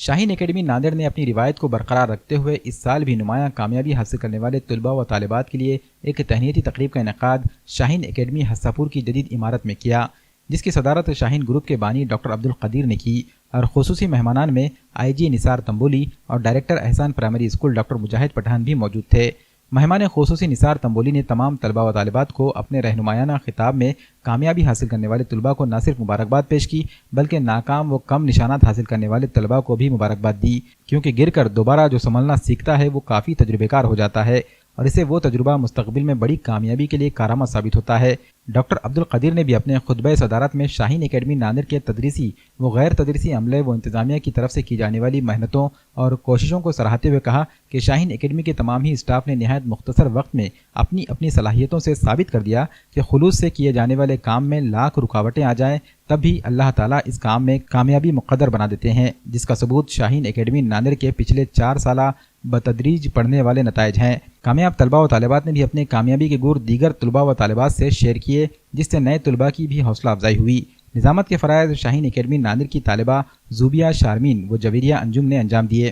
شاہین academy Nanded نے اپنی روایت کو برقرار رکھتے ہوئے اس سال بھی نمایاں کامیابی حاصل کرنے والے طلباء و طالبات کے لیے ایک تہنیتی تقریب کا انعقاد شاہین اکیڈمی حساپور کی جدید عمارت میں کیا، جس کی صدارت شاہین گروپ کے بانی ڈاکٹر عبدالقدیر نے کی، اور خصوصی مہمانان میں آئی جی نثار تنبولی اور ڈائریکٹر احسان پرائمری اسکول ڈاکٹر مجاہد پٹھان بھی موجود تھے۔ مہمان خصوصی نثار تنبولی نے تمام طلباء و طالبات کو اپنے رہنمایانہ خطاب میں کامیابی حاصل کرنے والے طلباء کو نہ صرف مبارکباد پیش کی بلکہ ناکام و کم نشانات حاصل کرنے والے طلباء کو بھی مبارکباد دی، کیونکہ گر کر دوبارہ جو سنبھلنا سیکھتا ہے وہ کافی تجربے کار ہو جاتا ہے اور اسے وہ تجربہ مستقبل میں بڑی کامیابی کے لیے کارآمد ثابت ہوتا ہے۔ ڈاکٹر عبدالقدیر نے بھی اپنے خطبہ صدارت میں شاہین اکیڈمی ناندیڑ کے تدریسی و غیر تدریسی عملے و انتظامیہ کی طرف سے کی جانے والی محنتوں اور کوششوں کو سراہتے ہوئے کہا کہ شاہین اکیڈمی کے تمام ہی اسٹاف نے نہایت مختصر وقت میں اپنی اپنی صلاحیتوں سے ثابت کر دیا کہ خلوص سے کیے جانے والے کام میں لاکھ رکاوٹیں آ جائیں تب بھی اللہ تعالیٰ اس کام میں کامیابی مقدر بنا دیتے ہیں، جس کا ثبوت شاہین اکیڈمی ناندیڑ کے پچھلے 4 سالہ بتدریج پڑھنے والے نتائج ہیں۔ کامیاب طلباء و طالبات نے بھی اپنے کامیابی کے گور دیگر طلباء و طالبات سے شیئر کیے، جس سے نئے طلباء کی بھی حوصلہ افزائی ہوئی۔ نظامت کے فرائض شاہین اکیڈمی ناندیڑ کی طالبہ زوبیہ شارمین و جویریہ انجم نے انجام دیے۔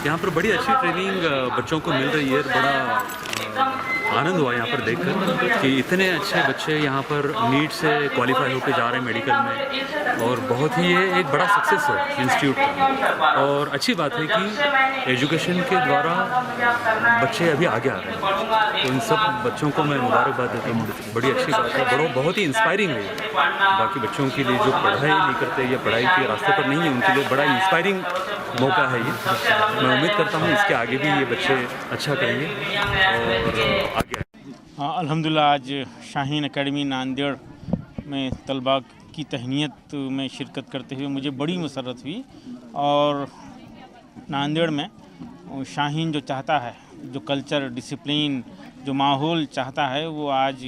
یہاں پر بڑی اچھی ٹریننگ بچوں کو مل رہی ہے، بڑا آنند ہوا یہاں پر دیکھ کر کہ اتنے اچھے بچے یہاں پر نیٹ سے کوالیفائی ہو کے جا رہے ہیں میڈیکل میں، اور بہت ہی یہ ایک بڑا سکسیس ہے انسٹیٹیوٹ کا، اور اچھی بات ہے کہ ایجوکیشن کے دوارا بچے ابھی آگے آ رہے ہیں، تو ان سب بچوں کو میں مبارکباد دیتا ہوں، بڑی اچھی بات ہے، بہت ہی انسپائرنگ ہے یہ۔ باقی بچوں کے لیے جو پڑھائی نہیں کرتے یا پڑھائی کے راستے پر نہیں ہیں ان کے لیے بڑا انسپائرنگ موقع ہے یہ۔ میں امید کرتا ہوں اس کے آگے بھی یہ بچے اچھا کریں گے اور آگے الحمدللہ آج شاہین اکیڈمی ناندیڑ میں طلباء کی تہنیت میں شرکت کرتے ہوئے مجھے بڑی مسرت ہوئی، اور ناندیڑ میں شاہین جو چاہتا ہے، جو کلچر، ڈسپلین، جو ماحول چاہتا ہے وہ آج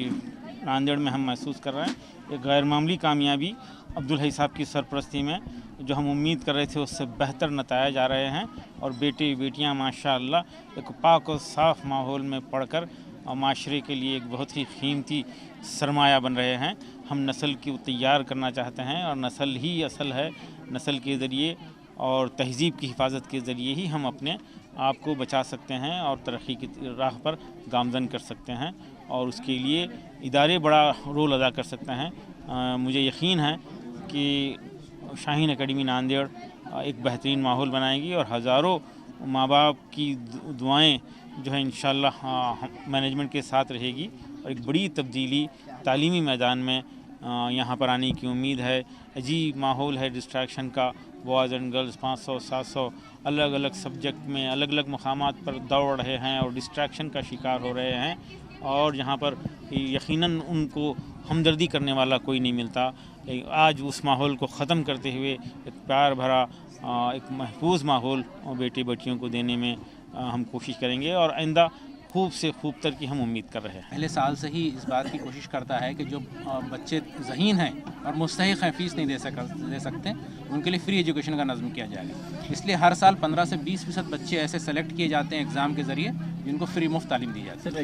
ناندیڑ میں ہم محسوس کر رہے ہیں۔ ایک غیر معمولی کامیابی عبدالحی صاحب کی سرپرستی میں جو ہم امید کر رہے تھے اس سے بہتر نتائج آ رہے ہیں، اور بیٹے بیٹیاں ماشاءاللہ ایک پاک و صاف ماحول میں پڑھ کر معاشرے کے لیے ایک بہت ہی قیمتی سرمایہ بن رہے ہیں۔ ہم نسل کی تیار کرنا چاہتے ہیں، اور نسل ہی اصل ہے، نسل کے ذریعے اور تہذیب کی حفاظت کے ذریعے ہی ہم اپنے آپ کو بچا سکتے ہیں اور ترقی کی راہ پر گامزن کر سکتے ہیں، اور اس کے لیے ادارے بڑا رول ادا کر سکتے ہیں۔ مجھے یقین ہے کہ شاہین اکیڈمی ناندیڑ ایک بہترین ماحول بنائے گی، اور ہزاروں ماں باپ کی دعائیں جو ہے انشاءاللہ مینجمنٹ کے ساتھ رہے گی، اور ایک بڑی تبدیلی تعلیمی میدان میں یہاں پر آنے کی امید ہے۔ عجیب ماحول ہے ڈسٹریکشن کا، بوائز اینڈ گرلز 500 700 الگ الگ سبجیکٹ میں الگ الگ مقامات پر دوڑ رہے ہیں اور ڈسٹریکشن کا شکار ہو رہے ہیں، اور یہاں پر یقیناً ان کو ہمدردی کرنے والا کوئی نہیں ملتا۔ آج اس ماحول کو ختم کرتے ہوئے ایک پیار بھرا ایک محفوظ ماحول بیٹی بیٹیوں کو دینے میں ہم کوشش کریں گے، اور آئندہ خوب سے خوب تر کی ہم امید کر رہے ہیں۔ پہلے سال سے ہی اس بات کی کوشش کرتا ہے کہ جو بچے ذہین ہیں اور مستحق ہیں، فیس نہیں دے سکتے، ان کے لیے فری ایجوکیشن کا نظم کیا جائے گا۔ اس لیے ہر سال 15 سے 20% بچے ایسے سلیکٹ کیے جاتے ہیں ایگزام کے ذریعے جن کو فری مفت تعلیم دی جاتی ہے۔